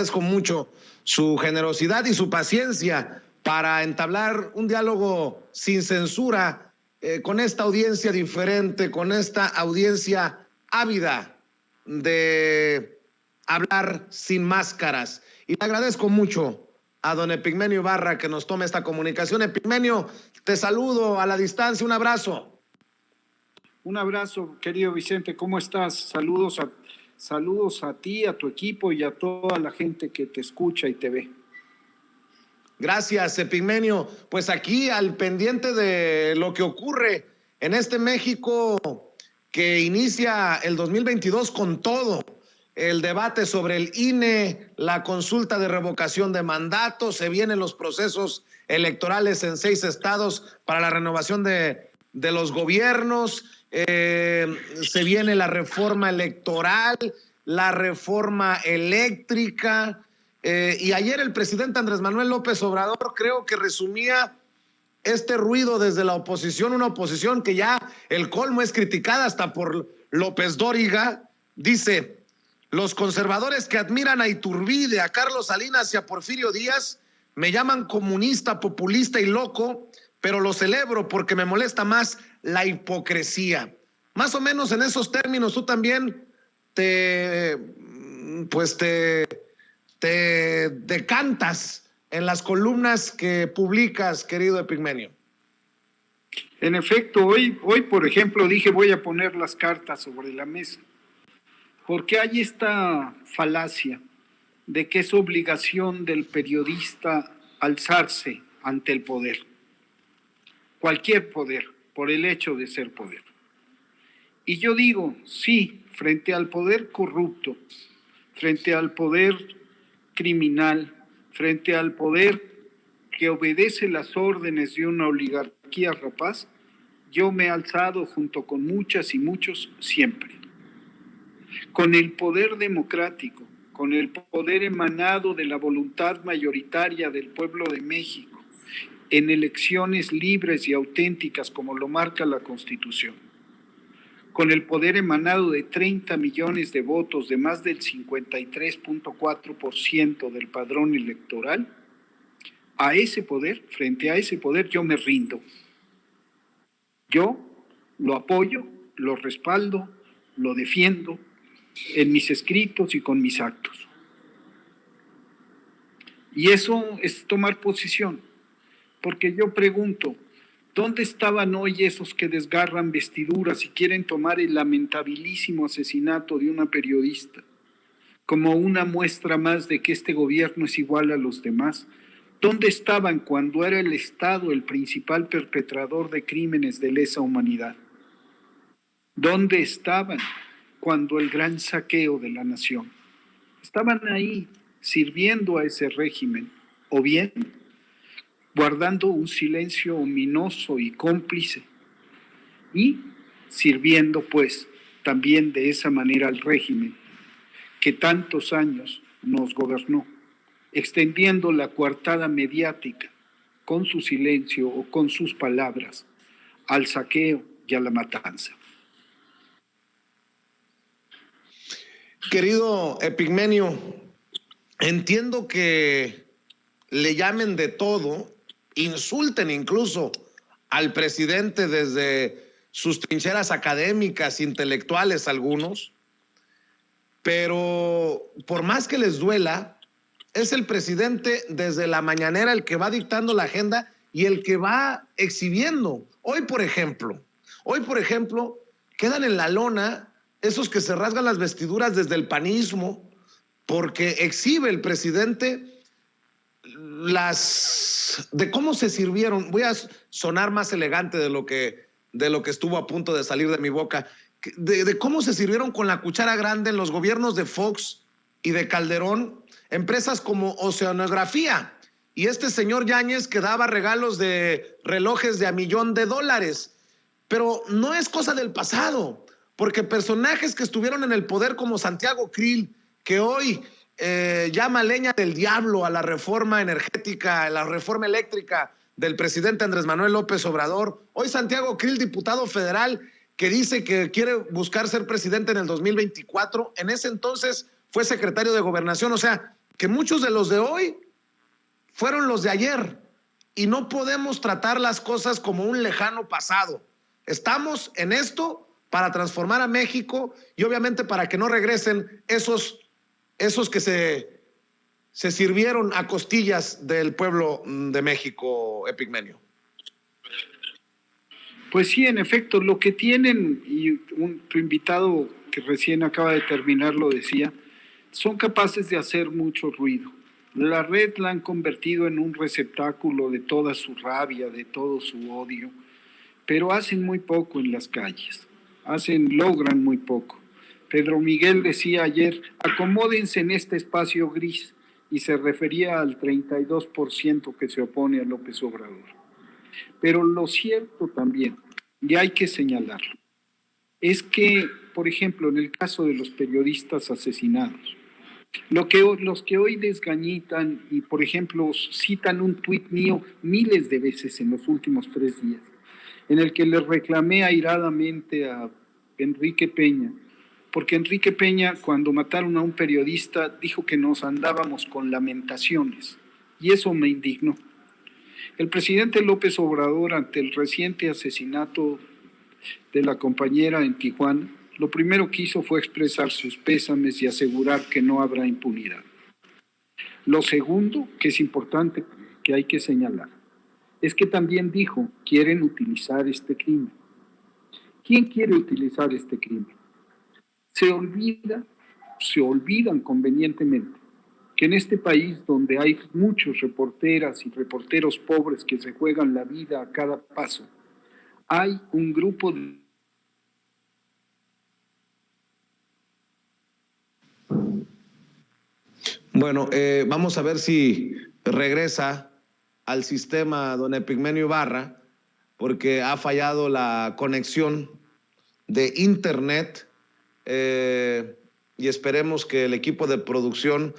agradezco mucho su generosidad y su paciencia para entablar un diálogo sin censura con esta audiencia diferente, con esta audiencia ávida de hablar sin máscaras. Y le agradezco mucho a don Epigmenio Ibarra que nos tome esta comunicación. Epigmenio, te saludo a la distancia, un abrazo. Un abrazo, querido Vicente, ¿cómo estás? Saludos a ti, a tu equipo y a toda la gente que te escucha y te ve. Gracias, Epigmenio. Pues aquí al pendiente de lo que ocurre en este México que inicia el 2022 con todo. El debate sobre el INE, la consulta de revocación de mandato, se vienen los procesos electorales en 6 estados para la renovación de los gobiernos, se viene la reforma electoral, la reforma eléctrica, y ayer el presidente Andrés Manuel López Obrador creo que resumía este ruido desde la oposición, una oposición que ya el colmo es criticada hasta por López Dóriga. Dice: los conservadores que admiran a Iturbide, a Carlos Salinas y a Porfirio Díaz me llaman comunista, populista y loco, pero lo celebro porque me molesta más la hipocresía. Más o menos en esos términos tú también te decantas en las columnas que publicas, querido Epigmenio. En efecto, hoy, por ejemplo, dije voy a poner las cartas sobre la mesa, porque hay esta falacia de que es obligación del periodista alzarse ante el poder, cualquier poder, por el hecho de ser poder. Y yo digo, sí, frente al poder corrupto, frente al poder criminal, frente al poder que obedece las órdenes de una oligarquía rapaz, yo me he alzado junto con muchas y muchos siempre. Con el poder democrático, con el poder emanado de la voluntad mayoritaria del pueblo de México, en elecciones libres y auténticas como lo marca la Constitución, con el poder emanado de 30 millones de votos, de más del 53.4% del padrón electoral, a ese poder, frente a ese poder, yo me rindo. Yo lo apoyo, lo respaldo, lo defiendo en mis escritos y con mis actos. Y eso es tomar posición, porque yo pregunto, ¿dónde estaban hoy esos que desgarran vestiduras y quieren tomar el lamentabilísimo asesinato de una periodista como una muestra más de que este gobierno es igual a los demás? ¿Dónde estaban cuando era el Estado el principal perpetrador de crímenes de lesa humanidad? ¿Dónde estaban cuando el gran saqueo de la nación? Estaban ahí sirviendo a ese régimen, o bien guardando un silencio ominoso y cómplice, y sirviendo pues también de esa manera al régimen que tantos años nos gobernó, extendiendo la coartada mediática con su silencio o con sus palabras al saqueo y a la matanza. Querido Epigmenio, entiendo que le llamen de todo, insulten incluso al presidente desde sus trincheras académicas, intelectuales algunos, pero por más que les duela, es el presidente desde la mañanera el que va dictando la agenda y el que va exhibiendo. Hoy, por ejemplo, quedan en la lona esos que se rasgan las vestiduras desde el panismo, porque exhibe el presidente de cómo se sirvieron. Voy a sonar más elegante de lo que estuvo a punto de salir de mi boca, de cómo se sirvieron con la cuchara grande en los gobiernos de Fox y de Calderón, empresas como Oceanografía, y este señor Yáñez que daba regalos de relojes de $1 millón. Pero no es cosa del pasado, porque personajes que estuvieron en el poder como Santiago Krill, que hoy llama leña del diablo a la reforma energética, a la reforma eléctrica del presidente Andrés Manuel López Obrador. Hoy Santiago Krill, diputado federal, que dice que quiere buscar ser presidente en el 2024. En ese entonces fue secretario de Gobernación. O sea, que muchos de los de hoy fueron los de ayer y no podemos tratar las cosas como un lejano pasado. Estamos en esto para transformar a México y obviamente para que no regresen esos que se sirvieron a costillas del pueblo de México, Epigmenio. Pues sí, en efecto, lo que tienen, y tu invitado que recién acaba de terminar lo decía, son capaces de hacer mucho ruido. La red la han convertido en un receptáculo de toda su rabia, de todo su odio, pero hacen muy poco en las calles, logran muy poco. Pedro Miguel decía ayer, acomódense en este espacio gris, y se refería al 32% que se opone a López Obrador. Pero lo cierto también, y hay que señalarlo, es que, por ejemplo, en el caso de los periodistas asesinados, los que hoy desgañitan y, por ejemplo, citan un tuit mío miles de veces en los últimos 3 días, en el que le reclamé airadamente a Enrique Peña, porque Enrique Peña, cuando mataron a un periodista, dijo que nos andábamos con lamentaciones, y eso me indignó. El presidente López Obrador, ante el reciente asesinato de la compañera en Tijuana, lo primero que hizo fue expresar sus pésames y asegurar que no habrá impunidad. Lo segundo, que es importante, que hay que señalar, es que también dijo, quieren utilizar este crimen. ¿Quién quiere utilizar este crimen? Se olvidan convenientemente que en este país donde hay muchos reporteras y reporteros pobres que se juegan la vida a cada paso, hay un grupo de... Bueno, vamos a ver si regresa al sistema don Epigmenio Ibarra, porque ha fallado la conexión de internet, y esperemos que el equipo de producción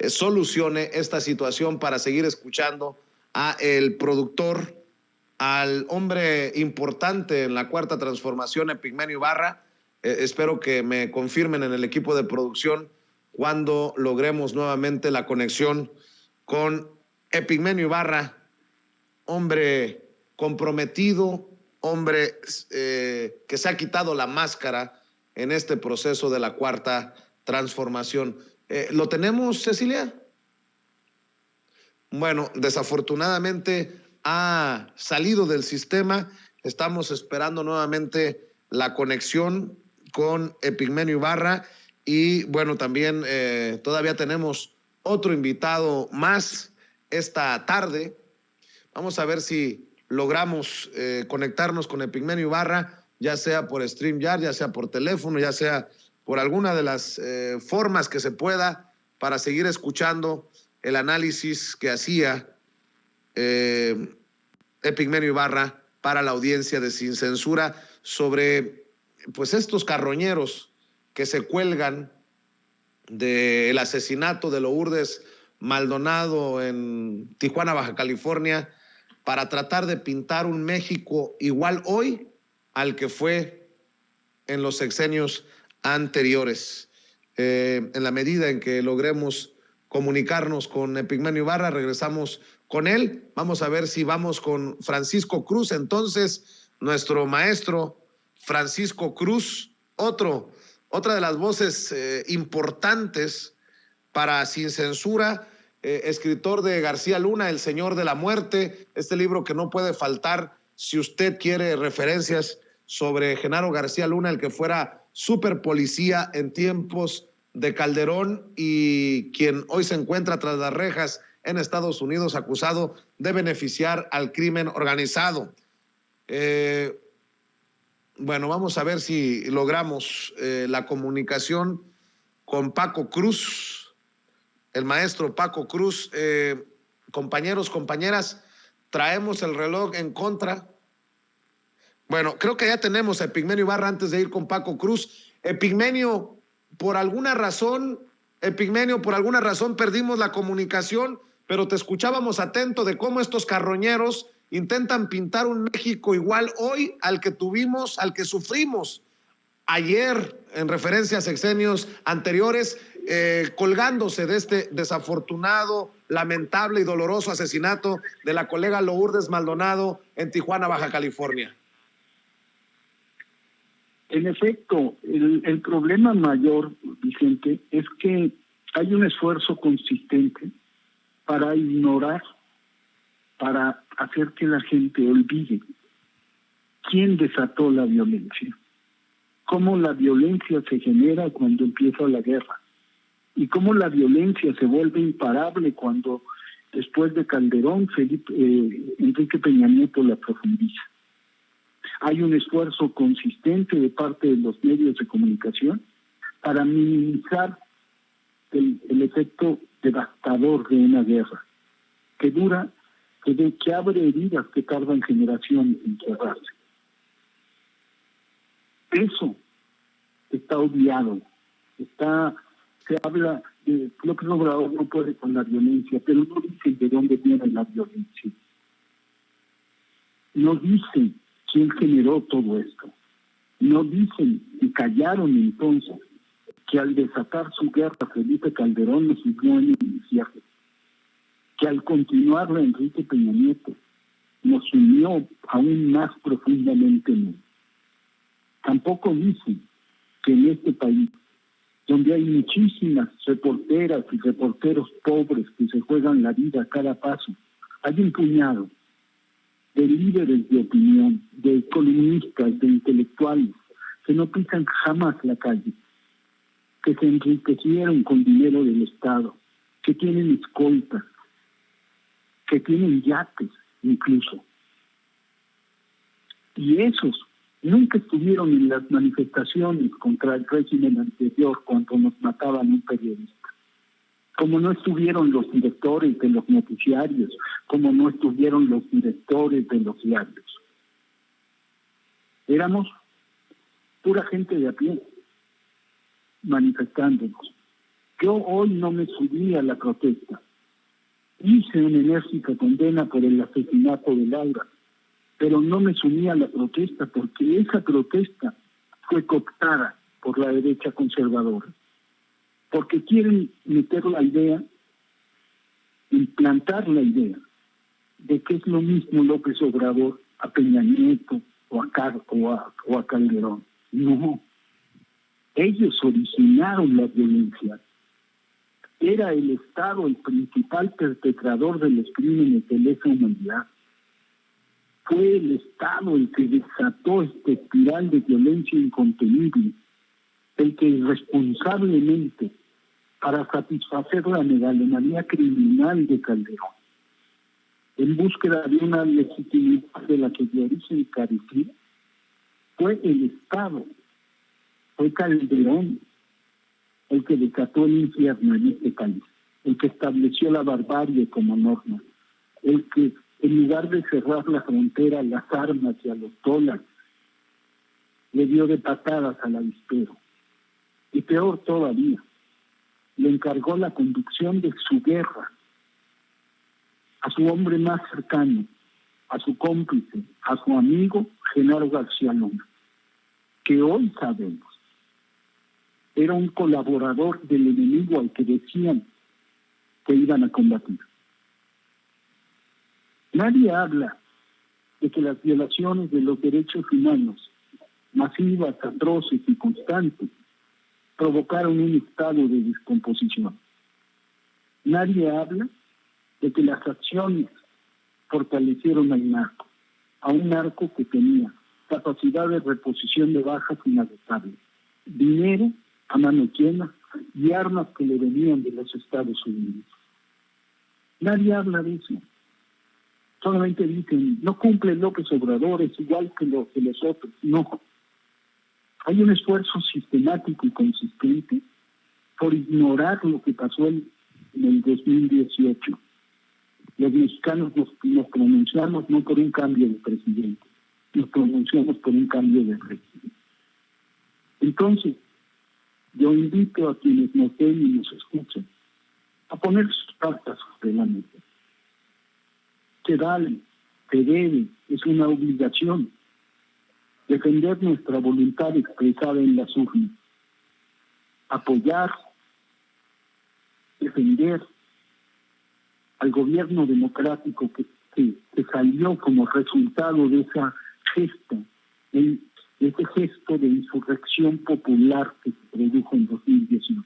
solucione esta situación para seguir escuchando a el productor, al hombre importante en la Cuarta Transformación, Epigmenio Ibarra. Espero que me confirmen en el equipo de producción cuando logremos nuevamente la conexión con Epigmenio Ibarra, hombre comprometido, hombre que se ha quitado la máscara en este proceso de la Cuarta Transformación. ¿Lo tenemos, Cecilia? Bueno, desafortunadamente ha salido del sistema. Estamos esperando nuevamente la conexión con Epigmenio Ibarra y bueno, también todavía tenemos otro invitado más esta tarde. Vamos a ver si logramos conectarnos con Epigmenio Ibarra, ya sea por StreamYard, ya sea por teléfono, ya sea por alguna de las formas que se pueda para seguir escuchando el análisis que hacía Epigmenio Ibarra para la audiencia de Sin Censura sobre pues estos carroñeros que se cuelgan del asesinato de Lourdes Maldonado en Tijuana, Baja California, para tratar de pintar un México igual hoy al que fue en los sexenios anteriores. En la medida en que logremos comunicarnos con Epigmenio Ibarra, regresamos con él. Vamos a ver si vamos con Francisco Cruz. Entonces, nuestro maestro Francisco Cruz, otra de las voces importantes para Sin Censura, escritor de García Luna, El Señor de la Muerte, este libro que no puede faltar si usted quiere referencias sobre Genaro García Luna, el que fuera super policía en tiempos de Calderón y quien hoy se encuentra tras las rejas en Estados Unidos acusado de beneficiar al crimen organizado. Bueno, vamos a ver si logramos la comunicación con Paco Cruz, el maestro Paco Cruz. Compañeros, compañeras, traemos el reloj en contra. Bueno, creo que ya tenemos a Epigmenio Ibarra antes de ir con Paco Cruz. Epigmenio, por alguna razón perdimos la comunicación, pero te escuchábamos atento de cómo estos carroñeros intentan pintar un México igual hoy al que tuvimos, al que sufrimos ayer en referencia a sexenios anteriores, colgándose de este desafortunado, lamentable y doloroso asesinato de la colega Lourdes Maldonado en Tijuana, Baja California. En efecto, el problema mayor, Vicente, es que hay un esfuerzo consistente para ignorar, para hacer que la gente olvide quién desató la violencia, cómo la violencia se genera cuando empieza la guerra y cómo la violencia se vuelve imparable cuando después de Calderón, Enrique Peña Nieto la profundiza. Hay un esfuerzo consistente de parte de los medios de comunicación para minimizar el efecto devastador de una guerra que dura, que abre heridas que tardan generaciones en cerrarse. Eso está obviado, se habla de López Obrador no puede con la violencia, pero no dicen de dónde viene la violencia. No dicen quién generó todo esto. No dicen y callaron entonces que al desatar su guerra Felipe Calderón nos unió en el infierno, que al continuarla Enrique Peña Nieto nos unió aún más profundamente en él. Tampoco dicen que en este país, donde hay muchísimas reporteras y reporteros pobres que se juegan la vida a cada paso, hay un puñado de líderes de opinión, de columnistas, de intelectuales, que no pisan jamás la calle, que se enriquecieron con dinero del Estado, que tienen escoltas, que tienen yates incluso. Y esos nunca estuvieron en las manifestaciones contra el régimen anterior cuando nos mataban un periodista. Como no estuvieron los directores de los noticiarios, como no estuvieron los directores de los diarios. Éramos pura gente de a pie, manifestándonos. Yo hoy no me subí a la protesta. Hice una enérgica condena por el asesinato de Laura, pero no me sumí a la protesta porque esa protesta fue cooptada por la derecha conservadora. Porque quieren meter la idea, implantar la idea de que es lo mismo López Obrador a Peña Nieto o a Calderón. No, ellos originaron la violencia. Era el Estado el principal perpetrador de los crímenes de lesa humanidad. Fue el Estado el que desató esta espiral de violencia incontenible, el que irresponsablemente, para satisfacer la megalomanía criminal de Calderón, en búsqueda de una legitimidad de la que de origen carecía, fue el Estado, fue Calderón el que desató el infierno en este país, el que estableció la barbarie como norma, el que en lugar de cerrar la frontera a las armas y a los dólares, le dio de patadas al avispero. Y peor todavía, le encargó la conducción de su guerra a su hombre más cercano, a su cómplice, a su amigo Genaro García Luna, que hoy sabemos era un colaborador del enemigo al que decían que iban a combatir. Nadie habla de que las violaciones de los derechos humanos, masivas, atroces y constantes, provocaron un estado de descomposición. Nadie habla de que las acciones fortalecieron al narco, a un narco que tenía capacidad de reposición de bajas inagotables, dinero a mano llena y armas que le venían de los Estados Unidos. Nadie habla de eso. Solamente dicen, no cumple López Obrador, es igual que los otros. No. Hay un esfuerzo sistemático y consistente por ignorar lo que pasó en el 2018. Los mexicanos nos pronunciamos no por un cambio de presidente, nos pronunciamos por un cambio de régimen. Entonces, yo invito a quienes nos ven y nos escuchan a poner sus cartas sobre la mesa. Se vale, se debe, es una obligación defender nuestra voluntad expresada en las urnas, apoyar, defender al gobierno democrático que salió como resultado de esa gesta, de ese gesto de insurrección popular que se produjo en 2018.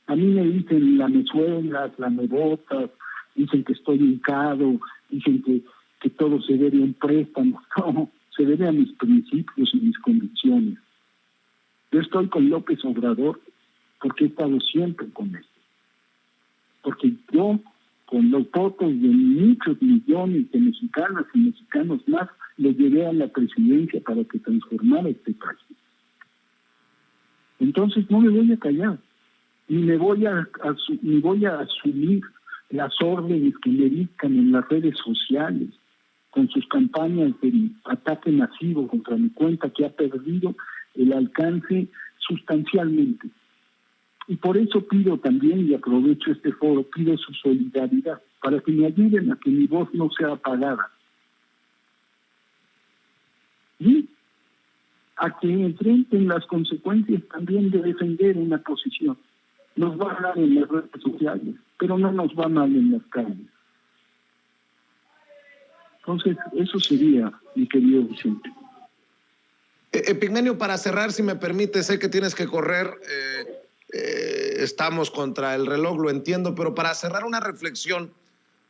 A mí me dicen lamezuelas, lamebotas, dicen que estoy hincado, dicen que todo se debe a un préstamo. No, se debe a mis principios y mis convicciones. Yo estoy con López Obrador porque he estado siempre con él. Porque yo, con los votos de muchos millones de mexicanas y mexicanos más, le llevé a la presidencia para que transformara este país. Entonces no me voy a callar, ni voy a asumir las órdenes que me dictan en las redes sociales, con sus campañas de ataque masivo contra mi cuenta, que ha perdido el alcance sustancialmente. Y por eso pido también, y aprovecho este foro, pido su solidaridad, para que me ayuden a que mi voz no sea apagada. Y a que enfrenten las consecuencias también de defender una posición. Nos va mal en las redes sociales, pero no nos va mal en las calles. Entonces, eso sería, mi querido Vicente. Epigmenio, para cerrar, si me permite, sé que tienes que correr, estamos contra el reloj, lo entiendo, pero para cerrar una reflexión,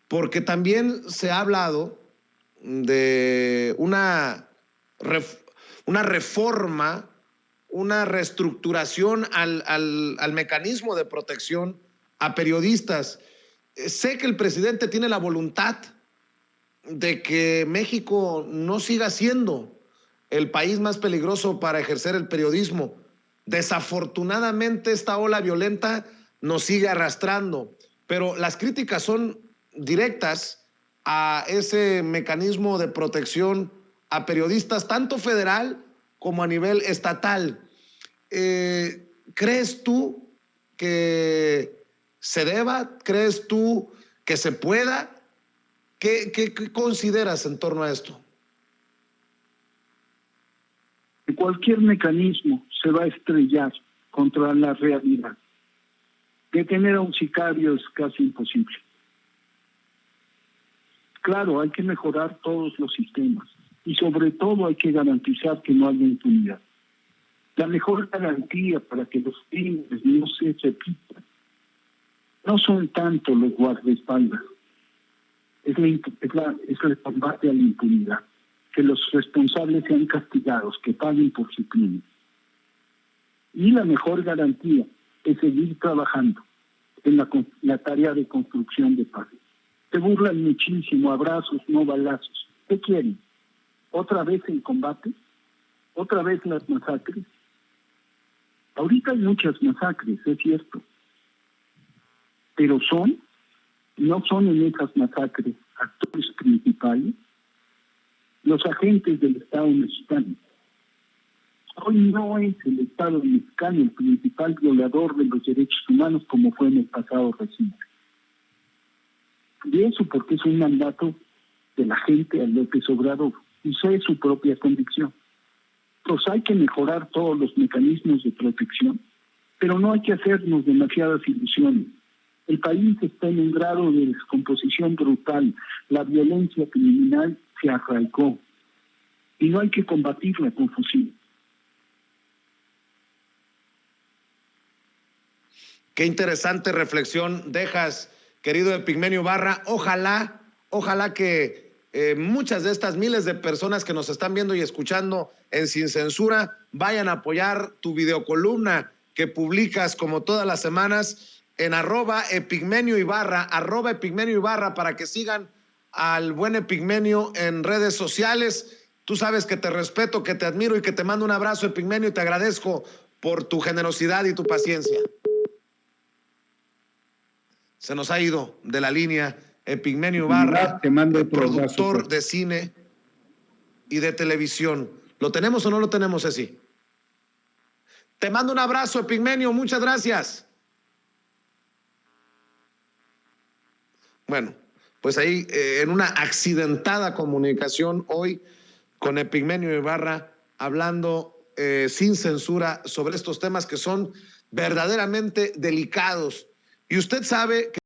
porque también se ha hablado de una reforma, una reestructuración al mecanismo de protección a periodistas. Sé que el presidente tiene la voluntad de que México no siga siendo el país más peligroso para ejercer el periodismo. Desafortunadamente, esta ola violenta nos sigue arrastrando, pero las críticas son directas a ese mecanismo de protección a periodistas, tanto federal como a nivel estatal. ¿Crees tú que se deba? ¿Crees tú que se pueda? ¿Qué consideras en torno a esto? Cualquier mecanismo se va a estrellar contra la realidad. Detener a un sicario es casi imposible. Claro, hay que mejorar todos los sistemas y sobre todo hay que garantizar que no haya impunidad. La mejor garantía para que los crímenes no se repitan no son tanto los guardaespaldas, es el combate a la impunidad, que los responsables sean castigados, que paguen por su crimen. Y la mejor garantía es seguir trabajando en la tarea de construcción de paz. Se burlan muchísimo, abrazos, no balazos. ¿Qué quieren? ¿Otra vez el combate? ¿Otra vez las masacres? Ahorita hay muchas masacres, es cierto. Pero no son en esas masacres actores principales los agentes del Estado mexicano. Hoy no es el Estado mexicano el principal violador de los derechos humanos como fue en el pasado reciente. Y eso porque es un mandato de la gente a López Obrador, y esa es su propia convicción. Pues hay que mejorar todos los mecanismos de protección, pero no hay que hacernos demasiadas ilusiones. El país está en un grado de descomposición brutal, la violencia criminal se arraigó, y no hay que combatirla con fusil. Qué interesante reflexión dejas, querido Epigmenio Ibarra. Ojalá que muchas de estas miles de personas que nos están viendo y escuchando en Sin Censura vayan a apoyar tu videocolumna que publicas como todas las semanas en @Epigmenio Ibarra, @Epigmenio Ibarra, para que sigan al buen Epigmenio en redes sociales. Tú sabes que te respeto, que te admiro y que te mando un abrazo, Epigmenio, y te agradezco por tu generosidad y tu paciencia. Se nos ha ido de la línea Epigmenio Ibarra, productor de cine y de televisión. ¿Lo tenemos o no lo tenemos, Ceci? Te mando un abrazo, Epigmenio, muchas gracias. Bueno, pues ahí en una accidentada comunicación hoy con Epigmenio Ibarra, hablando sin censura sobre estos temas que son verdaderamente delicados. Y usted sabe que